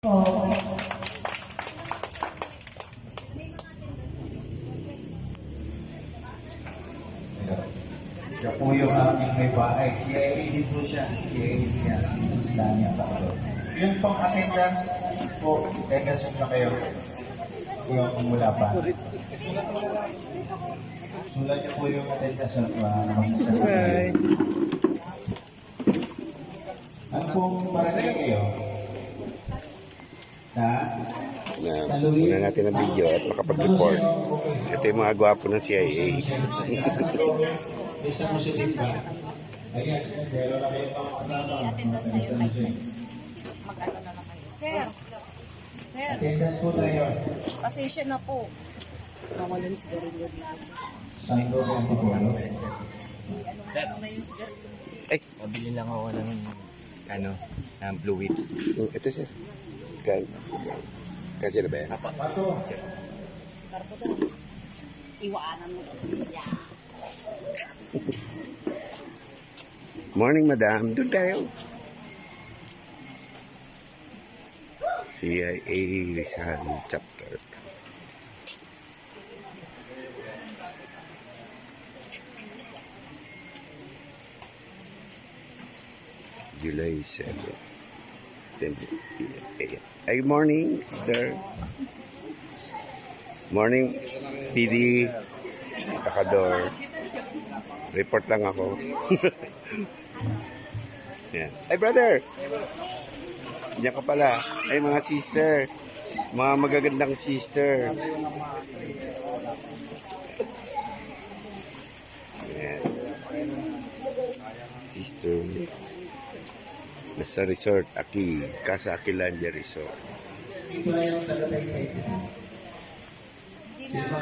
Siya po yung aking may bahay. CIA din po siya. CIA niya. Sila niya. Yung pong attendance po, attendance na kayo. Yung mula pa. Sulat niyo po yung attendance na mag-isa. Ano pong barangay kayo? Muna natin ang video at makapag-report. Ito yung mga gwapo ng CIA. Isa mo si Limba. Ayan, pero na kayo pang kasama. Attendance na yun. Mag-ano na lang kayo. Sir! Sir! Attendance po tayo. Pasensya na po. Nawalan si Garillo dito. Saan ko ang pagwalo? Ano na yung sigarilyo? Ay, Mabili lang ako ng fluid. ito sir. Kasi na ba yan? Pato. Karpo daw. Iwanan mo. Yeah. Morning, madam. Doon tayo. CIA Rizal Chapter. July 7. Good morning, sir. Morning, PD. Takador. Report lang ako. Yan. Ay, brother! Diyan ka pala. Ay, mga sister. Mga magagandang sister. Yan. Sister. Nasa resort, Aki. Casa Aquilandia Resort. Ito na yung tagatay kayo. Hindi na.